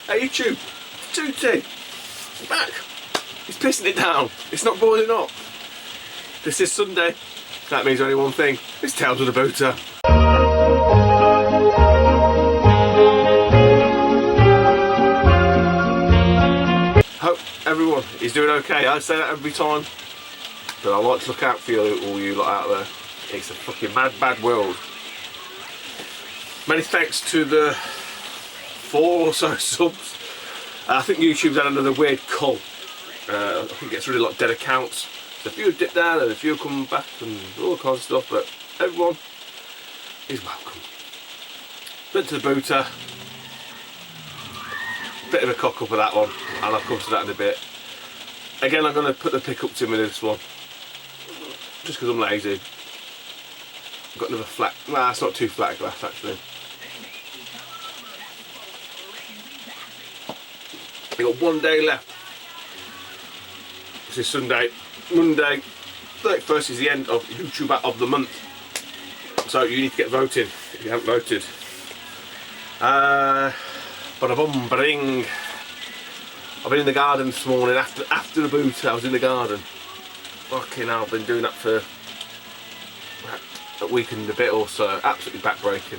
Hey YouTube, Tootie, he's back. He's pissing it down. It's not boiling up. This is Sunday. That means only one thing. It's Tales of the Booter. Hope everyone is doing okay. I say that every time, but I like to look out for you, all you lot out there. It's a fucking mad, bad world. Many thanks to the 4 or so subs. I think YouTube's had another weird cull. I think it's really like dead accounts. So a few have dipped down and a few have come back and all kinds of stuff, but everyone is welcome. Went to the Booter. Bit of a cock up with that one, and I'll come to that in a bit. Again, I'm going to put the pickup to me this one, just because I'm lazy. I've got another flat, nah, it's not too flat glass actually. We've got 1 day left. This is Sunday. Monday 31st is the end of YouTuber of the month. So you need to get voting if you haven't voted. Bada bum bring. I've been in the garden this morning after the boot. I was in the garden. Fucking hell, I've been doing that for a week and a bit or so. Absolutely backbreaking.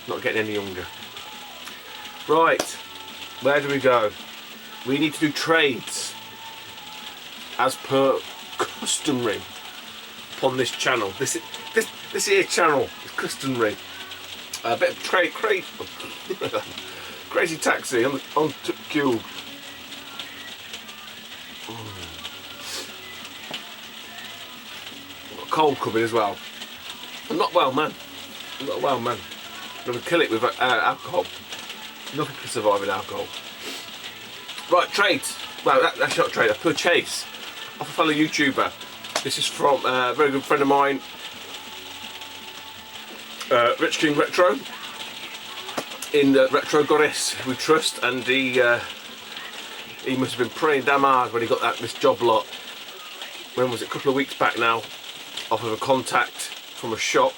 Not getting any younger. Right, where do we go? We need to do trades as per customary upon this channel. This here channel is customary. A bit of trade, crazy taxi on Cube. Got a cold coming as well. I'm not well, man. I'm not well, man. I'm gonna kill it with alcohol. Nothing can survive with alcohol. Right, trades. Well, that's not a trade. I purchase off a fellow YouTuber. This is from a very good friend of mine, Rich King Retro, in Retro Goddess we trust, and he must have been praying damn hard when he got this job lot. When was it? A couple of weeks back now, off of a contact from a shop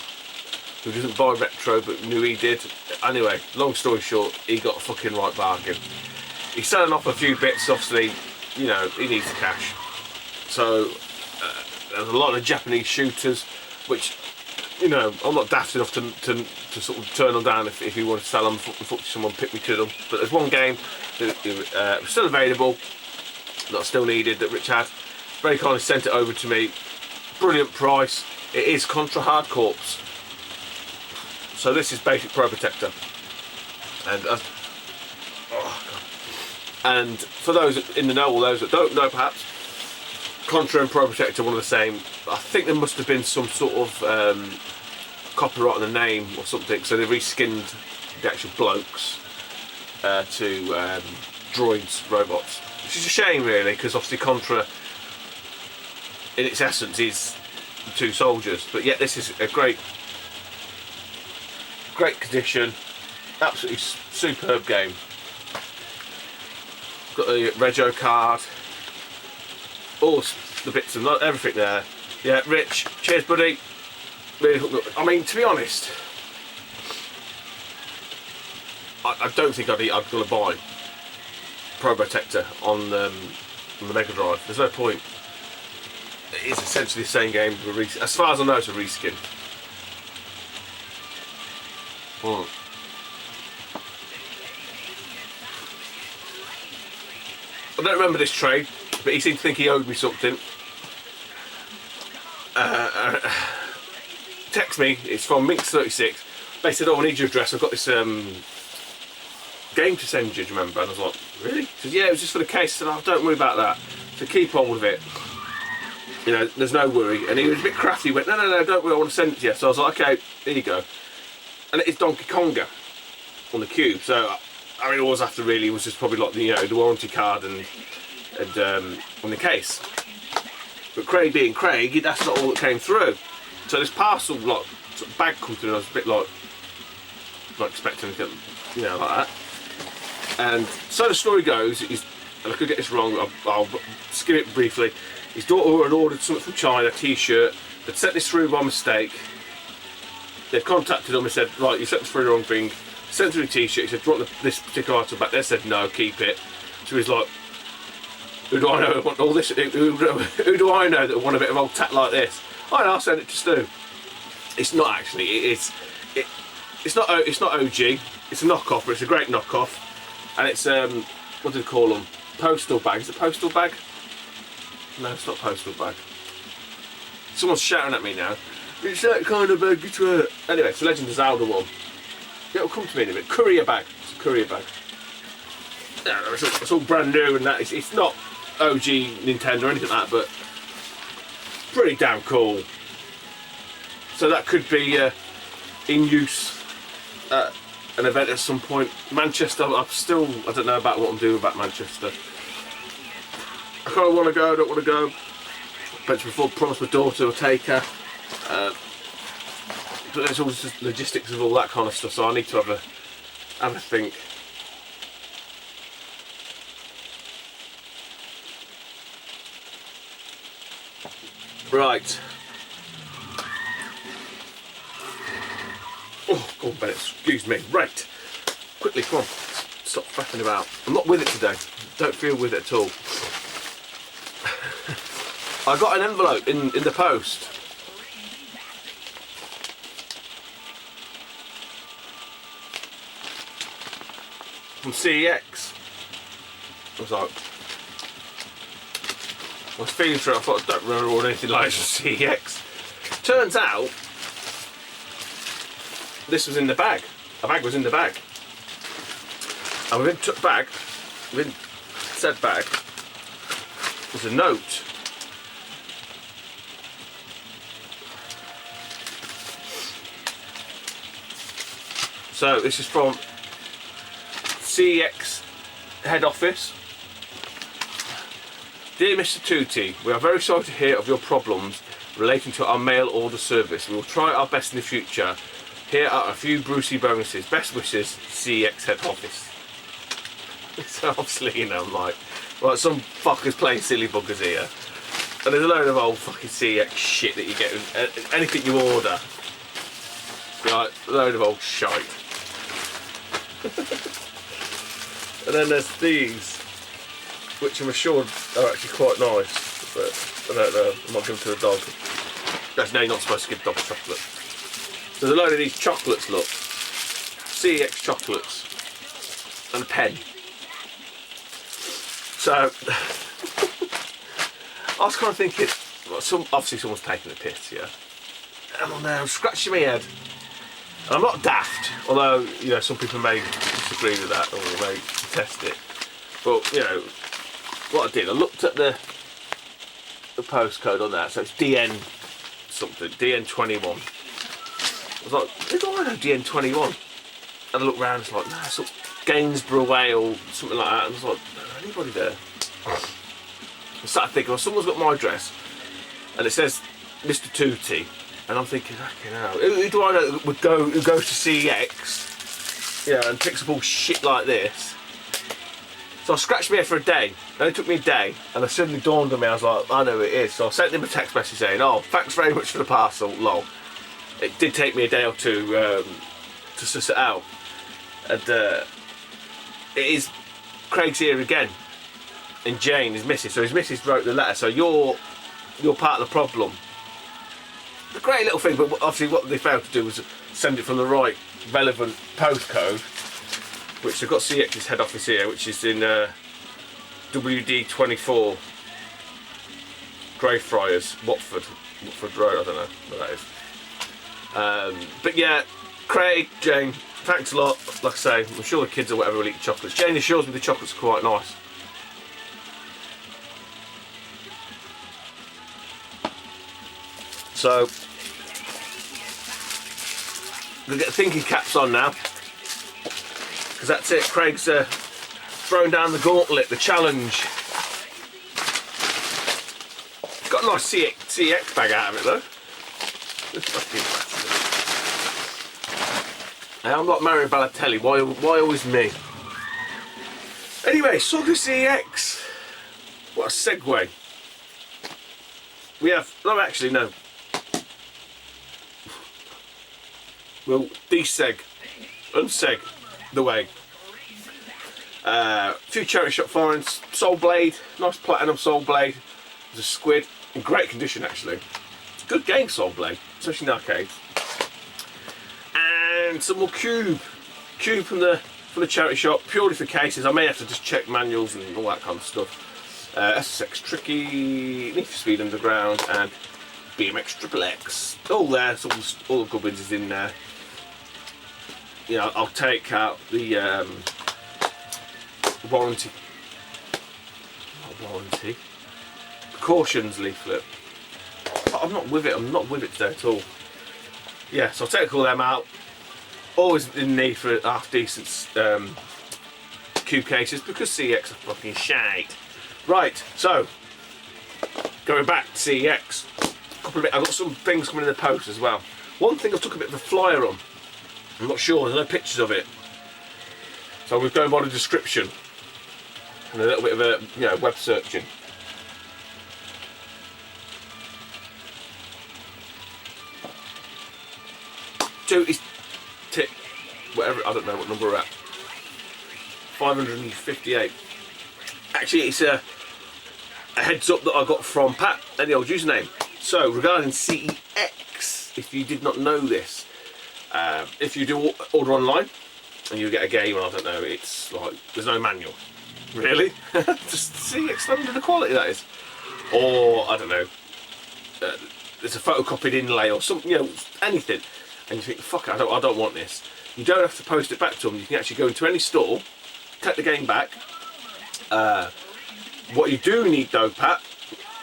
who doesn't buy retro but knew he did. Anyway, long story short, he got a fucking right bargain. He's selling off a few bits, obviously, you know, he needs the cash. So there's a lot of Japanese shooters, which, you know, I'm not daft enough to sort of turn them down if he wanted to sell them. Unfortunately, someone picked me to them. But there's one game that was still available, that I still needed, that Rich had. Very kindly sent it over to me. Brilliant price. It is Contra Hard Corps. So this is basic Pro Protector. And and for those in the know, or those that don't know perhaps, Contra and Pro Protector are one of the same. I think there must have been some sort of copyright on the name or something, so they reskinned the actual blokes to droids, robots. Which is a shame really, because obviously Contra in its essence is 2 soldiers, but yet this is a great condition, absolutely superb game. Got the Rego card, all the bits and everything there. Yeah, Rich, cheers buddy. Really, I mean, to be honest, I don't think I'm going to buy Pro Protector on the Mega Drive. There's no point. It is essentially the same game. As far as I know, it's a reskin. I don't remember this trade, but he seemed to think he owed me something. Text me, it's from Minx36. They said, oh, I need your address, I've got this game to send you, do you remember? And I was like, really? He said, yeah, it was just for the case. I said, oh, don't worry about that. So keep on with it. You know, there's no worry. And he was a bit crafty, he went, no, don't worry, I want to send it to you. So I was like, okay, here you go. And it's Donkey Konga on the Cube. So, I mean, all I was after really was just probably like the, you know, the warranty card and on the case. But Craig being Craig, that's not all that came through. So this parcel like sort of bag come through, and I was a bit like not expecting anything, you know, like that. And so the story goes, and I could get this wrong, I'll skim it briefly. His daughter had ordered something from China, a t-shirt. They'd sent this through by mistake. They'd contacted him and said, right, you sent this through the wrong thing. Sent through a t-shirt. He said, do you want this particular item back? They said no, keep it. So he's like, who do I know that want all this? Who do I know that want a bit of old tat like this? I know, I'll send it to Stu. It's not actually. It's not OG. It's a knockoff, but it's a great knockoff. And it's what do they call them? Postal bag. Is it postal bag? No, it's not postal bag. Someone's shouting at me now. It's that kind of bag. Anyway, it's a Legend of Zelda one. It'll come to me in a bit. Courier bag. It's a courier bag. Yeah, it's all brand new and that. It's not OG Nintendo or anything like that, but pretty damn cool. So that could be in use at an event at some point. Manchester, I don't know about what I'm doing about Manchester. I kind of want to go, I don't want to go. But before, promised my daughter will take her. But there's always just logistics of all that kind of stuff, so I need to have a think. Right. Oh, go on, Bennett, excuse me. Right. Quickly, come on. Stop faffing about. I'm not with it today. Don't feel with it at all. I got an envelope in the post. From CEX. I was like, I was feeling through it, I thought I don't remember anything like this from CEX. Turns out, this was in the bag. A bag was in the bag. And within said bag, was a note. So this is from CEX head office. Dear Mr. Tooty, we are very sorry to hear of your problems relating to our mail order service. We will try our best in the future. Here are a few Brucey bonuses. Best wishes, CEX head office. So obviously, you know, I'm like, right, some fuckers playing silly buggers here. And there's a load of old fucking CEX shit that you get, anything you order. Like, a load of old shite. And then there's these, which I'm assured are actually quite nice, but I don't know, I might give them to the dog. Actually, no, you're not supposed to give dogs chocolate. So there's a load of these chocolates, look. CEX chocolates. And a pen. So, I was kind of thinking, well, obviously someone's taking the piss, yeah. And I'm scratching my head. And I'm not daft, although, you know, some people may disagree with that or may contest it. But, you know, what I did, I looked at the postcode on that, so it's DN something, DN21. I was like, who do I know DN21? And I looked round, it's like, no, it's like Gainsborough Way or something like that. And I was like, no, anybody there? I started thinking, well, someone's got my address, and it says Mr. Tooty. And I'm thinking, fucking hell, who do I know that would who goes to CEX, you know, and picks up all shit like this? So I scratched my head for a day. It only took me a day, and it suddenly dawned on me, I was like, I know who it is. So I sent him a text message saying, oh, thanks very much for the parcel, lol. It did take me a day or two to suss it out. And it is Craig's here again, and Jane, his missus. So his missus wrote the letter, so you're part of the problem. A great little thing, but obviously what they failed to do was send it from the right relevant postcode, which they've got CEX's head office here, which is in WD24 Greyfriars, Watford Road, I don't know what that is. But yeah, Craig, Jane, thanks a lot. Like I say, I'm sure the kids or whatever will eat chocolates. Jane assures me the chocolates are quite nice. So, we'll get the thinking caps on now, because that's it. Craig's thrown down the gauntlet, the challenge. Got a nice CEX bag out of it though. This fucking bastard. I'm like Mario Balotelli. Why always me? Anyway, Saga CEX. What a segue. We have no. Well, deseg, unseg, the way. A few charity shop finds. Soul Blade, nice platinum Soul Blade. There's a squid in great condition actually. Good game, Soul Blade, especially in the arcade. And some more cube from the charity shop, purely for cases. I may have to just check manuals and all that kind of stuff. SSX Tricky, Need for Speed Underground, and BMX Triple X. All there, so all the good ones is in there. You know, I'll take out the warranty. Not warranty. Precautions leaflet. I'm not with it today at all. Yeah, so I'll take all them out. Always in need for half decent cube cases because CEX are fucking shite. Right, so going back to CEX, I've got some things coming in the post as well. One thing I took a bit of a flyer on. I'm not sure, there's no pictures of it. So we're going by the description and a little bit of a web searching. Duty's tip, whatever, I don't know what number we're at. 558. Actually, it's a heads up that I got from Pat, any old username. So regarding CEX, if you did not know this, if you do order online and you get a game, and I don't know, it's like there's no manual. Really? Just see extended the quality that is. Or I don't know, there's a photocopied inlay or something, anything. And you think, fuck it, I don't want this. You don't have to post it back to them. You can actually go into any store, take the game back. What you do need though, Pat,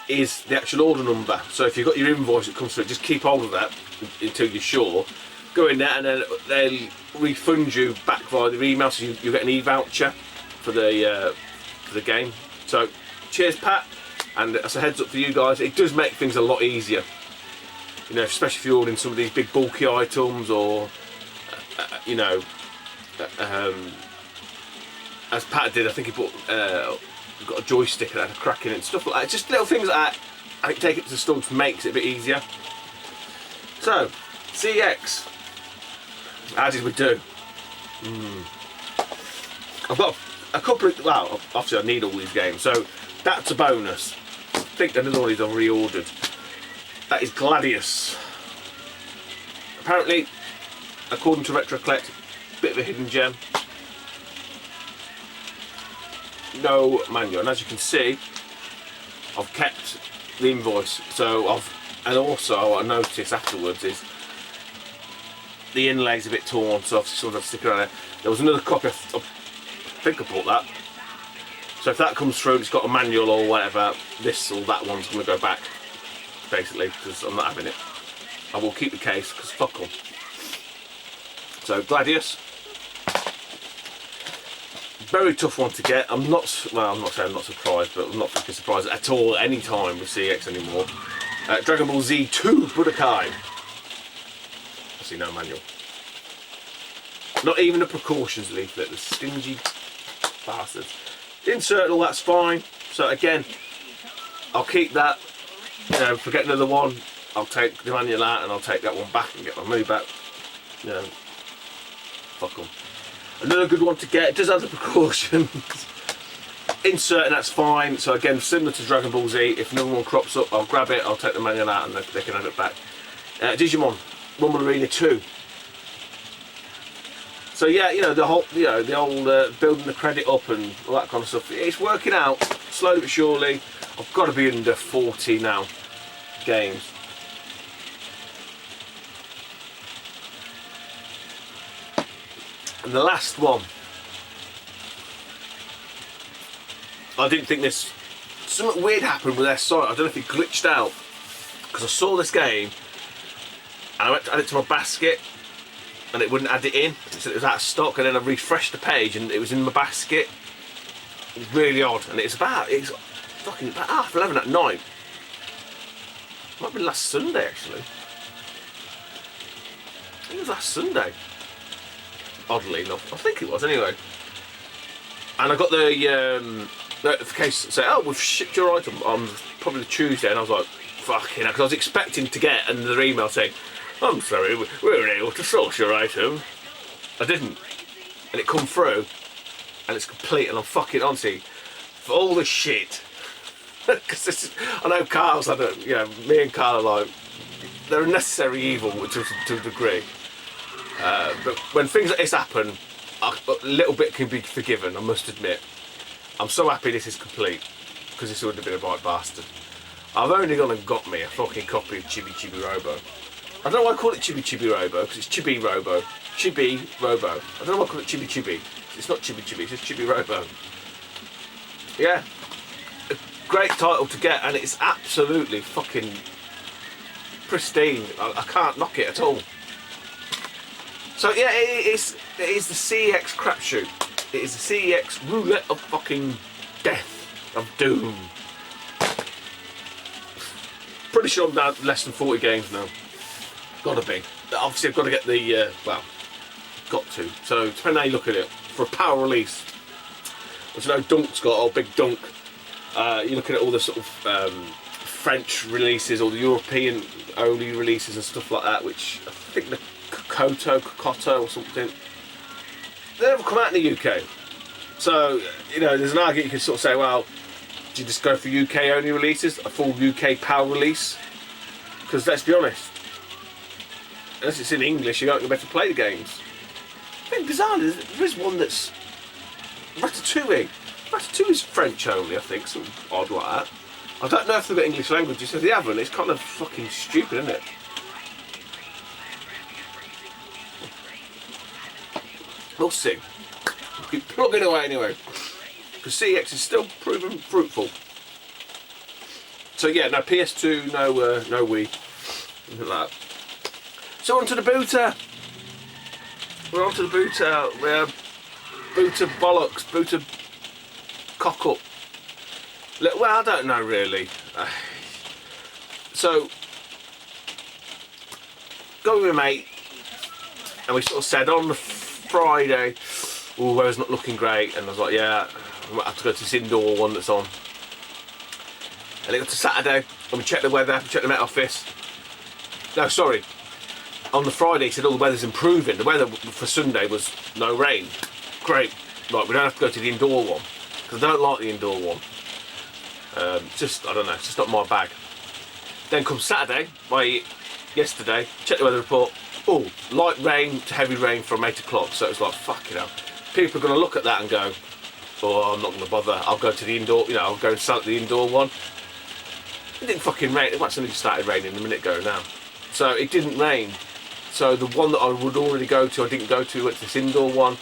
is the actual order number. So if you've got your invoice that comes through, just keep hold of that until you're sure. Go in there and then they'll refund you back via the email, so you get an e-voucher for the game. So cheers, Pat, and as a heads up for you guys, it does make things a lot easier. You know, especially if you're ordering some of these big bulky items, or as Pat did, I think he got a joystick that had a crack in it and stuff like that. Just little things like that. I think take it to the store just makes it a bit easier. So, CEX. How did we do? I've got a couple of, well, obviously I need all these games, so that's a bonus. I think another one is I've reordered. That is Gladius. Apparently, according to Retro Collect, bit of a hidden gem. No manual, and as you can see, I've kept the invoice. So and also what I noticed afterwards is the inlay's a bit torn, so I've sort of stick around there. There was another copy, I think I bought that. So if that comes through and it's got a manual or whatever, this or that one's going to go back, basically, because I'm not having it. I will keep the case, because fuck them. So Gladius, very tough one to get. I'm not saying I'm not surprised, but I'm not fucking surprised at all any time with CEX anymore. Dragon Ball Z 2 Budokai. I see no manual. Not even a precautions leaflet, the stingy bastards. Insert all, that's fine. So again, I'll keep that. You know, forget another one, I'll take the manual out and I'll take that one back and get my money back. You know, fuck them. Another good one to get, it does have the precautions. Insert, and that's fine. So again, similar to Dragon Ball Z, if another one crops up, I'll grab it, I'll take the manual out and they can have it back. Digimon, Rumble Arena 2. So yeah, you know, the whole, the old building the credit up and all that kind of stuff. It's working out, slowly but surely. I've got to be under 40 now games. And the last one, I didn't think this, something weird happened with their site. I don't know if it glitched out, because I saw this game and I went to add it to my basket and it wouldn't add it in. It said it was out of stock, and then I refreshed the page and it was in my basket. It was really odd, and it's fucking about 11:30 at night. Might be last Sunday actually. I think it was last Sunday. Oddly enough, I think it was anyway. And I got the notification say, "Oh, we've shipped your item on probably Tuesday," and I was like, "Fucking," because I was expecting to get another email saying, "I'm sorry, we weren't able to source your item." I didn't. and it come through, and it's complete, and I'm fucking honestly, for all the shit, because I know Carl's had a, you know, me and Carl are like, they're a necessary evil to a degree, but when things like this happen, a little bit can be forgiven, I must admit. I'm so happy this is complete, because this would have been a right bastard. I've only gone and got me a fucking copy of Chibi Chibi Robo. I don't know why I call it Chibi Chibi Robo, because it's Chibi Robo. Chibi Robo. I don't know why I call it Chibi Chibi. It's not Chibi Chibi, it's just Chibi Robo. Yeah. A great title to get, and it's absolutely fucking pristine. I can't knock it at all. So yeah, it is the CEX crapshoot. It is the CEX roulette of fucking death, of doom. Pretty sure I'm down to less than 40 games now. Gotta be. Obviously I've got to get the, well, got to. So depending on how you look at it, for a power release, which I know Dunk's got, or Big Dunk, you're looking at all the sort of French releases, or the European only releases and stuff like that, which I think the Kokoto or something, they never come out in the UK. So, you know, there's an argument you can sort of say, well, do you just go for UK only releases, a full UK PAL release? Because let's be honest, unless it's in English, you aren't going to be able to play the games. I think bizarrely, there is one that's Ratatouille. Ratatouille is French only, I think, something odd like that. I don't know if they've got English languages, if they haven't, it's kind of fucking stupid, isn't it? We'll see. We'll keep plugging away anyway, because CEX is still proving fruitful. So yeah, no PS2, no Wii, nothing like that. So on to the booter. We're on to the booter. Booter bollocks, booter cock up. Well, I don't know really. So, go with my mate, and we sort of said on the Friday, oh, weather's not looking great, and I was like, yeah, I might have to go to this indoor one that's on. And it got to Saturday, and we checked the weather, we checked the Met Office. No, sorry. On the Friday, he said, oh, the weather's improving. The weather for Sunday was no rain. Great. Right, we don't have to go to the indoor one, because I don't like the indoor one. Just, I don't know, it's just not my bag. Then comes Saturday, yesterday, check the weather report. Oh, light rain to heavy rain from 8 o'clock. So it's like, fuck it up. People are going to look at that and go, oh, I'm not going to bother. I'll go to the indoor, you know, I'll go and sell at the indoor one. It didn't fucking rain. It actually started raining a minute ago now. So it didn't rain. So the one that I would already go to, I didn't go to, went to this indoor one,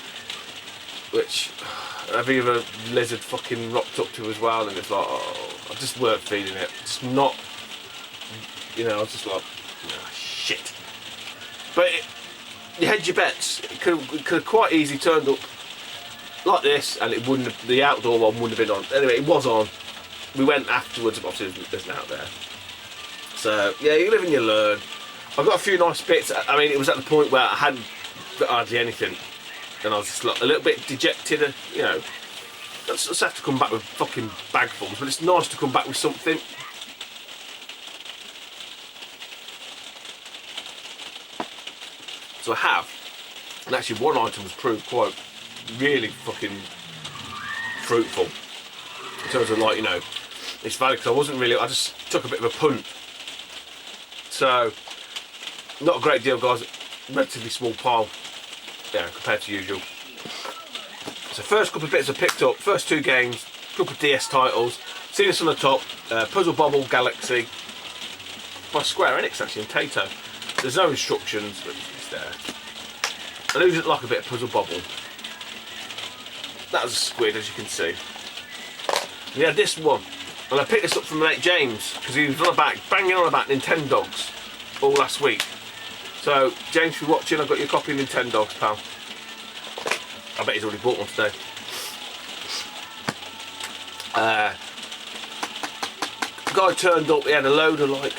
which I've either lizard fucking rocked up to as well, and it's like, oh, I just weren't feeling it. It's not, you know, I was just like, oh, shit. But you hedge your bets. It could have quite easily turned up like this, and it wouldn't have, the outdoor one wouldn't have been on. Anyway, it was on. We went afterwards, but obviously there's an out there. So yeah, you live and you learn. I got a few nice bits. I mean, it was at the point where I hadn't got hardly anything, and I was just like a little bit dejected. You know, I just have to come back with fucking bagfuls, but it's nice to come back with something. So I have, and actually one item has proved quite really fucking fruitful in terms of, like, you know, it's valid, because I wasn't really, I just took a bit of a punt. So not a great deal, guys. Relatively small pile, yeah, compared to usual. So first couple of bits I picked up, first two games, couple of DS titles. See this on the top, Puzzle Bobble Galaxy by Square Enix, actually, in Taito. There's no instructions, but it's there. And who doesn't like a bit of Puzzle Bobble? That was a squid, as you can see. We had this one, and I picked this up from mate James, because he was banging on about Nintendogs all last week. So, James, if you're watching, I've got your copy of Nintendogs, pal. I bet he's already bought one today. Guy turned up, he had a load of, like,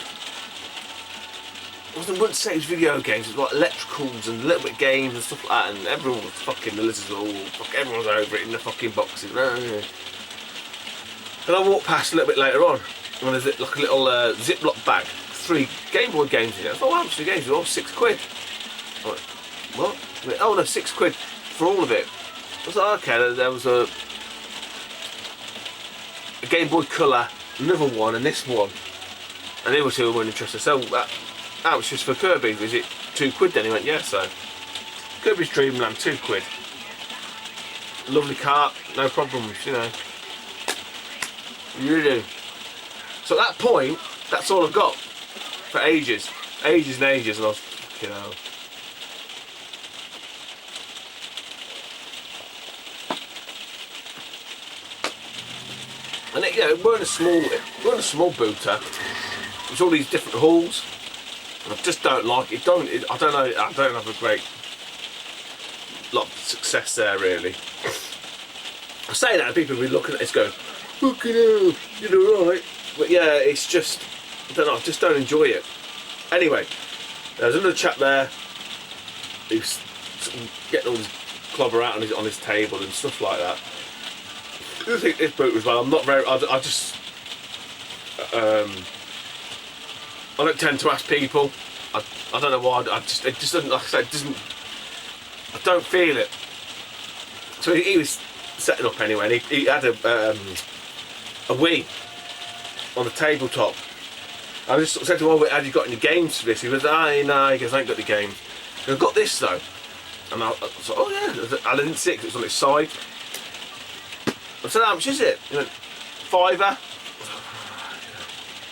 I wouldn't say it was video games, it was like electricals and a little bit of games and stuff like that, and everyone was fucking, the lizards were all, everyone was over it in the fucking boxes. And I walked past a little bit later on, and there's like a little Ziploc bag, 3 Game Boy games in it. I thought, how much are the games? They're all £6. I went, what? I went, oh no, £6 for all of it. was like, okay, there was a Game Boy Colour, another one, and this one. And they were two weren't interested. So that was just for Kirby. Was it £2 then? He went, yeah, so. Kirby's Dream Land, £2. Lovely cart, no problems, you know. You really do. So at that point, that's all I've got. For ages. Ages and ages, and I was, you know. And it weren't a small booter. There's all these different halls. And I just don't like it. I don't know. I don't have a great lot of success there, really. I say that, and people will be looking at this going, "Fucking hell, you know, right?" But yeah, it's just, I don't know. I just don't enjoy it. Anyway, there's another chap there who's getting all his clobber out on his table and stuff like that. I think this boot as well. I'm not very. I don't tend to ask people. I don't know why. It just doesn't. Like I said, it doesn't. I don't feel it. So he was setting up anyway, and he had a Wii on the tabletop. I just said to him, "Oh, have you got any games for this?" He goes, no, he goes, I ain't got the games. And I've got this though. And I was like, oh yeah. I didn't see it 'cause it was on its side. I said, how much is it? He went, £5.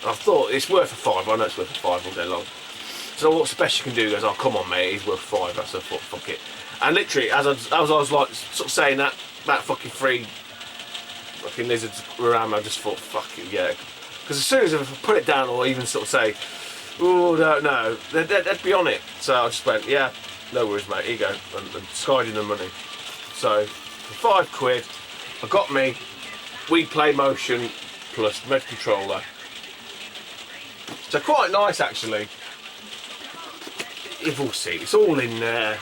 I thought, it's worth a £5. I know it's worth a £5 all day long. So what's the best you can do? He goes, oh come on mate, he's worth £5. I said, fuck it. And literally, as I was like, sort of saying that fucking three fucking lizards were around me, I just thought, fuck it, yeah. Because as soon as I put it down, or even sort of say, oh no, they'd be on it. So I just went, yeah, no worries mate, here you go, and skied in the money. So for £5, I got me Wii Play Motion plus Red Controller. So quite nice actually. You've all seen, it's all in there.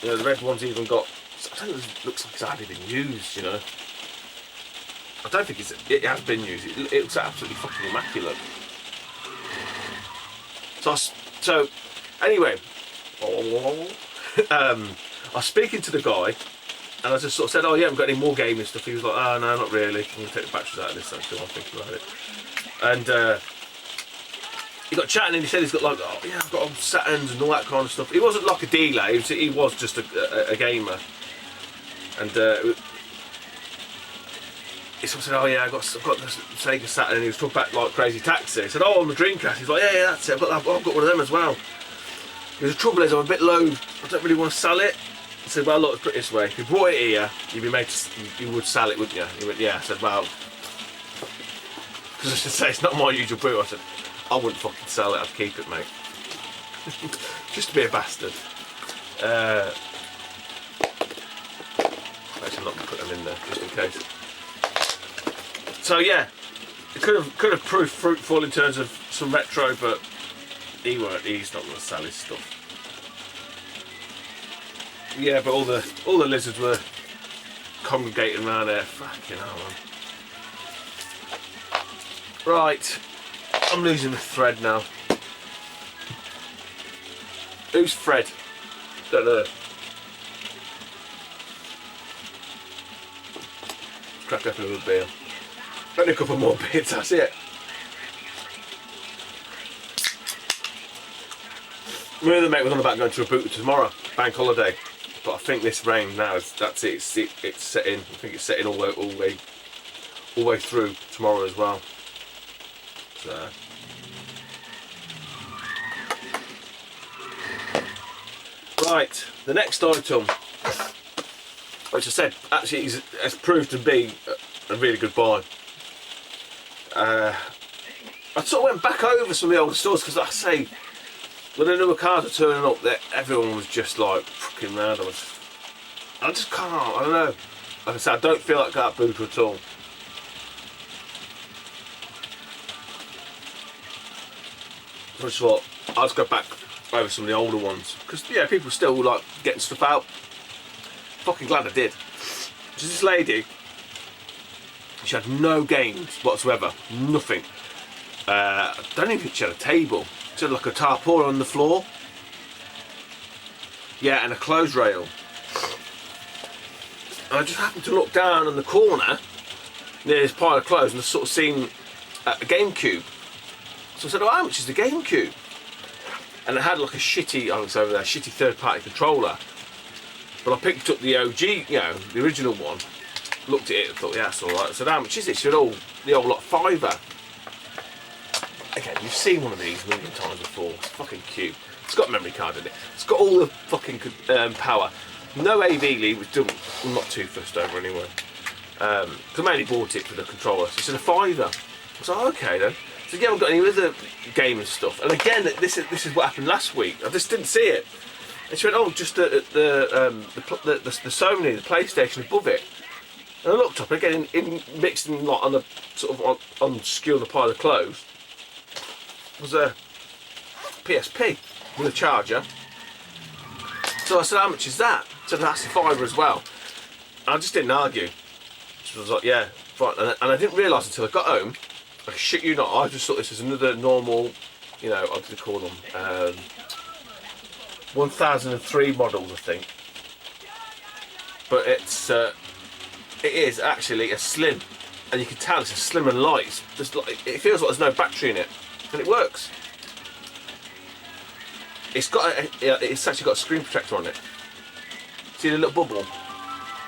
You know, the red one's even got, I don't know, it looks like it's hardly been used, you know. I don't think it has been used. It looks absolutely fucking immaculate. So anyway, I was speaking to the guy, and I just sort of said, oh yeah, I've got any more gaming stuff. He was like, oh no, not really. I'm going to take the batteries out of this actually, I'll think about it. And he got chatting and he said he's got like, oh yeah, I've got Saturns and all that kind of stuff. He wasn't like a dealer, he was just a gamer. And he sort of said, oh yeah, I've got the Sega Saturn, and he was talking about like Crazy Taxi. He said, oh, I'm a Dreamcast. He's like, yeah, that's it, I've got one of them as well. The trouble is, I'm a bit low, I don't really want to sell it. I said, well look, put it this way, if you brought it here, you would sell it, wouldn't you? He went, yeah. I said, well, because I should say, it's not my usual boot. I said, I wouldn't fucking sell it, I'd keep it, mate. Just to be a bastard. Actually, I'm not going to put them in there, just in case. So yeah, it could have proved fruitful in terms of some retro, but he's not going to sell his stuff. Yeah, but all the lizards were congregating around there. Fucking hell, man. Right, I'm losing the thread now. Who's Fred? Don't know. Crack up another beer. Only a couple more beers, that's it. My other mate was on about going to a boot tomorrow, bank holiday. But I think this rain now, that's it. It's set in. I think it's set in all the way through tomorrow as well. So. Right, the next item, which I said actually has proved to be a really good buy. I sort of went back over some of the old stores because, like I say, when the newer cars were turning up, everyone was just like fucking mad. I just can't. I don't know. Like I said, I don't feel like that booter at all. So I just thought I'll just go back over some of the older ones because yeah, people still like getting stuff out. Fucking glad I did. Just this lady, she had no games whatsoever, nothing. I don't even think she had a table. She had like a tarpaulin on the floor. Yeah, and a clothes rail. And I just happened to look down in the corner near this pile of clothes and I sort of seen a GameCube. So I said, oh, how much is the GameCube? And it had like a shitty, oh, it's over there, shitty third-party controller. But I picked up the OG, you know, the original one. Looked at it and thought, yeah, that's alright. I said, how much is it? She said, oh, the old lot, £5. Again, you've seen one of these a million times before. It's fucking cute. It's got a memory card in it. It's got all the fucking power. No AV lead, which I'm not too fussed over anyway. Because I mainly bought it for the controller. So she said, £5. I was like, okay then. So yeah, I haven't got any other game and stuff. And again, this is what happened last week. I just didn't see it. And she went, oh, just the Sony, the PlayStation above it. And I looked up again, mixed in like on the sort of on skew on the pile of clothes was a PSP with a charger. So I said, how much is that? She said, that's a £5 as well. And I just didn't argue. She was like, yeah, fine. And I didn't realise until I got home. I shit you not, I just thought this was another normal, you know, what do they call them? 1003 models, I think. But it is actually a slim, and you can tell it's a slim and light. It's just like, it feels like there's no battery in it, and it works. It's actually got a screen protector on it. See the little bubble?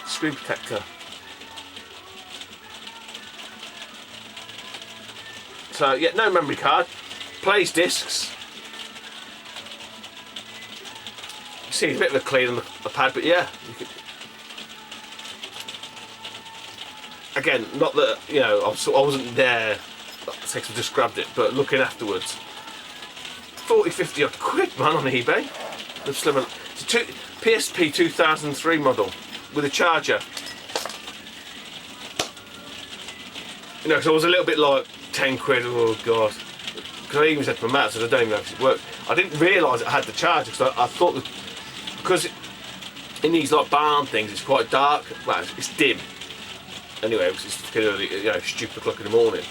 Screen protector. So yeah, no memory card. Plays discs. You see a bit of a clean on the pad, but yeah. Again, not that, you know, I wasn't there, I just grabbed it, but looking afterwards, 40-50 odd quid, man, on eBay. The slimmer, it's a PSP 2003 model with a charger. You know, so I was a little bit like 10 quid. Oh god! Because I even said to my mate, I said, I don't even know if it worked. I didn't realise it had the charger because I thought that because in these like barn things, it's quite dark. Well, it's dim. Anyway, it's kind of, you know, stupid o'clock in the morning.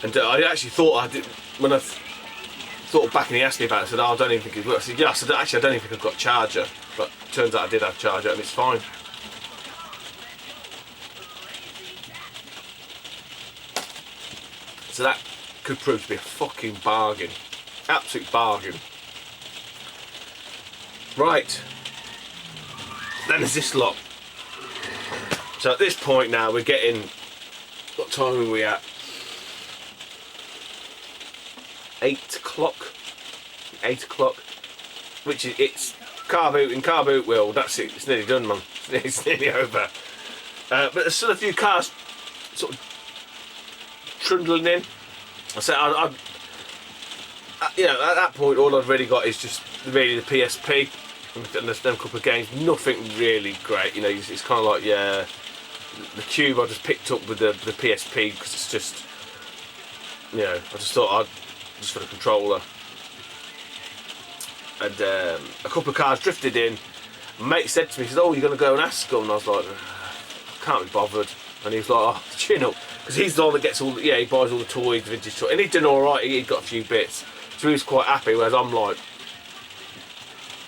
And I actually thought I did when I thought back and he asked me about it. I said, oh, I don't even think it works. I said, yeah. I said, actually, I don't even think I've got a charger. But turns out I did have a charger, and it's fine. So that could prove to be a fucking bargain. Absolute bargain. Right. Then there's this lot. So at this point now we're getting, what time are we at? 8 o'clock. 8 o'clock. Which is, it's car boot wheel, that's it, it's nearly done, man. It's nearly over. But there's still a few cars sort of trundling in. I said, you know, at that point all I've really got is just really the PSP and there's them couple of games. Nothing really great, you know. It's kind of like, yeah, the Cube I just picked up with the PSP because it's just, you know, I just thought I'd just for the controller. And a couple of cars drifted in. My mate said to me, he said, oh, you're going to go and ask them? And I was like, I can't be bothered. And he was like, oh, chin up. Because he's the one that gets all the, yeah, he buys all the toys, the vintage toys. And he'd done alright, he'd got a few bits. So he was quite happy, whereas I'm like,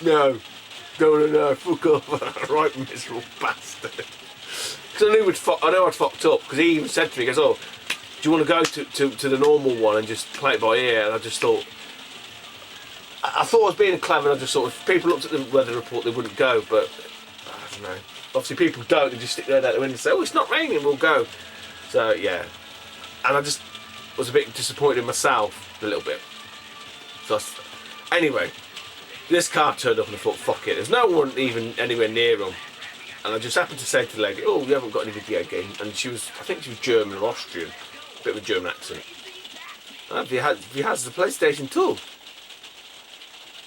no, fuck off. Right, miserable bastard. Because I know I'd fucked up, because he even said to me, he goes, oh, do you want to go to the normal one and just play it by ear? And I just thought, I thought I was being clever, and I just thought if people looked at the weather report they wouldn't go, but I don't know. Obviously people don't, they just stick their head out the window and say, oh, it's not raining, we'll go. So yeah, and I just was a bit disappointed in myself, a little bit. So anyway, this car turned up and I thought, fuck it, there's no one even anywhere near them. And I just happened to say to the lady, oh, you haven't got any video game. And she was, I think she was German or Austrian, a bit of a German accent. If he has the PlayStation 2.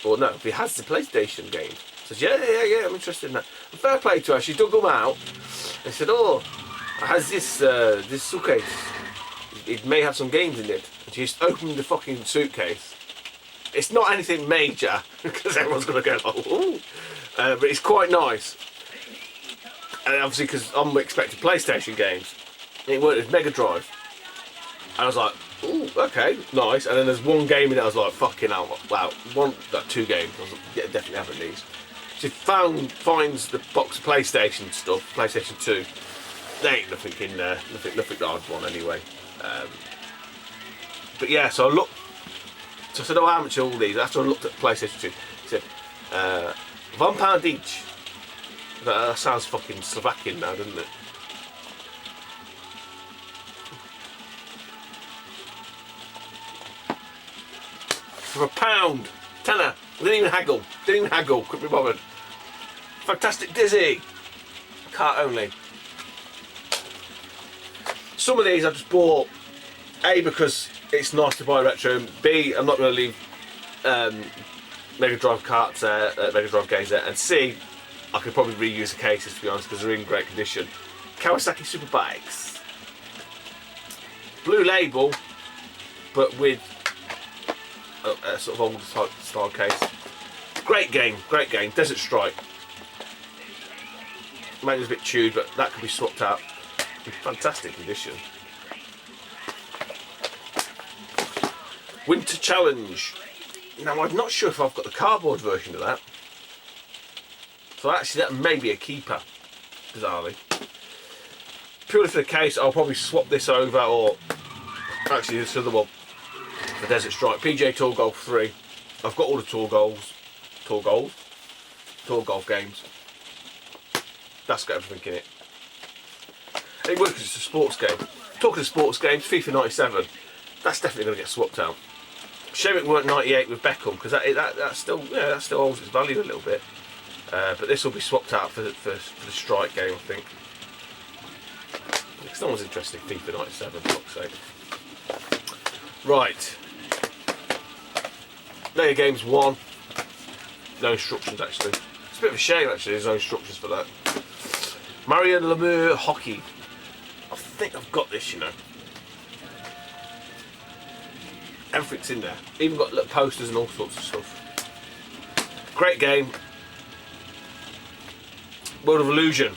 Or no, if he has the PlayStation game. Says, yeah, I'm interested in that. And fair play to her, she dug them out and said, oh, it has this suitcase. It may have some games in it. And she just opened the fucking suitcase. It's not anything major, because everyone's going to go, oh, but it's quite nice. And obviously, because I'm expecting PlayStation games, it worked with Mega Drive. And I was like, ooh, okay, nice. And then there's one game in it I was like, fucking hell, wow, two games. I was like, yeah, definitely having these. She finds the box of PlayStation stuff, PlayStation 2. There ain't nothing in there, nothing that I'd want anyway. But yeah, so I looked. So I said, oh, how much are all these? After I looked at PlayStation 2, he said, £1 each. That sounds fucking Slovakian now, doesn't it? For £1, tenner. Didn't even haggle. Couldn't be bothered. Fantastic Dizzy. Cart only. Some of these I just bought, A, because it's nice to buy retro, and B, I'm not going to leave Mega Drive carts there, Mega Drive games there, and C, I could probably reuse the cases, to be honest, because they're in great condition. Kawasaki Superbikes. Blue label, but with a sort of old style case. Great game. Desert Strike. Maybe it's a bit chewed, but that could be swapped out. In fantastic condition. Winter Challenge. Now, I'm not sure if I've got the cardboard version of that. So actually, that may be a keeper, bizarrely. Purely for the case, I'll probably swap this over, or actually this other one, the Desert Strike. PGA Tour Golf 3. I've got all the Tour Golf games. That's got everything in it. It works because it's a sports game. Talking of sports games, FIFA 97. That's definitely going to get swapped out. Shame it weren't 98 with Beckham, because that still holds its value a little bit. But this will be swapped out for the Strike game, I think. Because no one's interested in FIFA 97, for fuck's sake. Right. Lego Games 1. No instructions, actually. It's a bit of a shame, actually, there's no instructions for that. Marion Lemieux Hockey. I think I've got this, you know. Everything's in there. Even got little posters and all sorts of stuff. Great game. World of Illusion.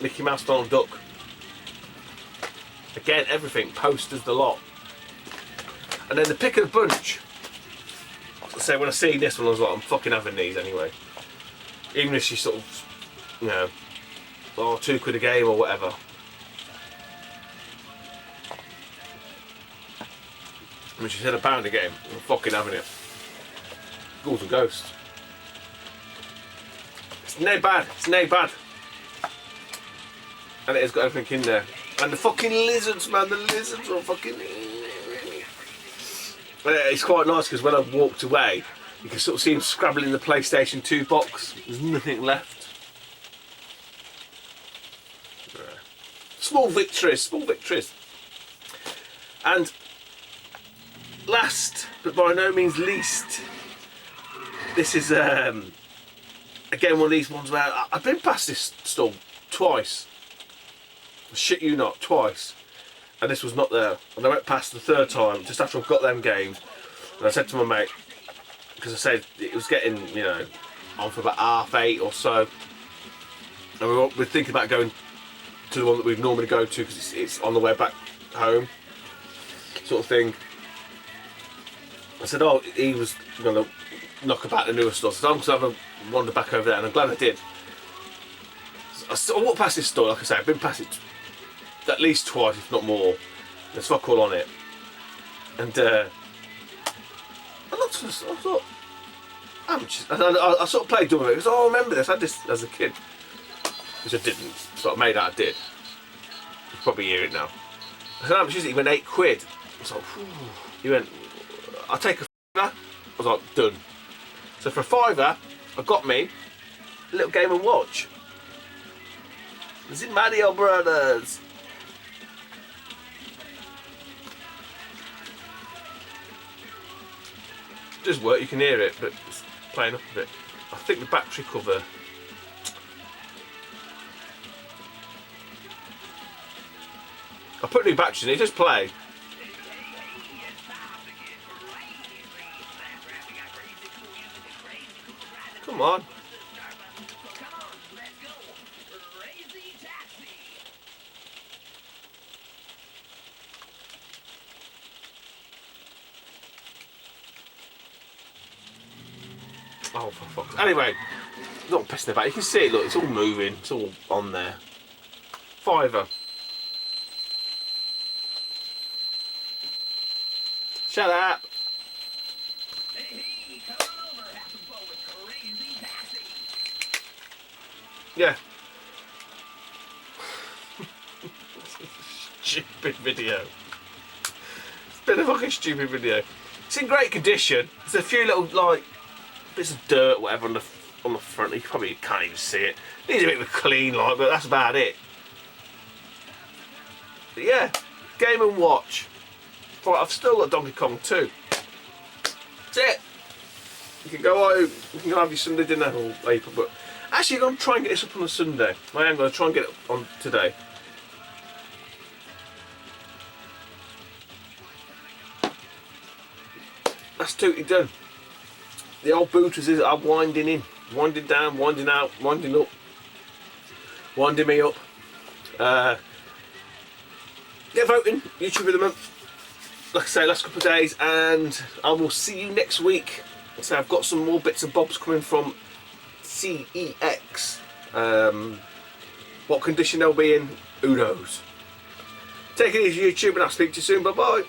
Mickey Mouse, Donald Duck. Again, everything. Posters, the lot. And then the pick of the bunch. So when I see this one, I was like, I'm fucking having these anyway. Even if she's sort of, you know, oh, £2 a game or whatever. When she said £1 a game, I'm fucking having it. Ghouls and Ghosts. It's no bad. And it has got everything in there. And the fucking lizards, man, the lizards are fucking... It's quite nice because when I walked away, you can sort of see him scrabbling the PlayStation 2 box. There's nothing left. Small victories. And last, but by no means least, this is again one of these ones where I've been past this stall twice. Shit you not, twice. And this was not there. And I went past the third time, just after I've got them games. And I said to my mate, because I said it was getting, you know, on for about 8:30 or so. And we're thinking about going to the one that we'd normally go to because it's on the way back home, sort of thing. I said, oh, he was going to knock about the newer stores. So I'm going to have a wander back over there, and I'm glad I did. I walked past this store, like I say, I've been past it at least twice, if not more. There's fuck all on it. And I thought, I sort of played dumb with it, because I remember this, I had this as a kid. Which I didn't, so I made out I did. You can probably hear it now. I said, how much is it? He went £8. I was like, whew. He went, I'll take a £5. I was like, done. So for a £5, I got me a little Game & Watch. Is it Mario Brothers? It does work, you can hear it, but it's playing up a bit. I think the battery cover. I put new batteries in it, just play. Come on. Oh, for fuck's. Anyway, not pissing about. You can see it. Look, it's all moving. It's all on there. £5. Shut up. Hey, come on over, have some fun with Crazy Taxi. Yeah. Stupid video. It's been a fucking stupid video. It's in great condition. There's a few little like bits of dirt, whatever, on the front. You probably can't even see it. Needs a bit of a clean, like, but that's about it. But yeah, Game and Watch. Right, I've still got Donkey Kong 2. That's it. You can go home. You can go have your Sunday dinner or later. But actually, I'm going to try and get this up on a Sunday. I am going to try and get it on today. That's totally done. The old booters are winding in, winding down, winding out, winding up, winding me up. Get voting, YouTube of the month. Like I say, last couple of days, and I will see you next week. So I've got some more bits and bobs coming from CEX. What condition they'll be in, who knows. Take it easy, YouTube, and I'll speak to you soon. Bye bye.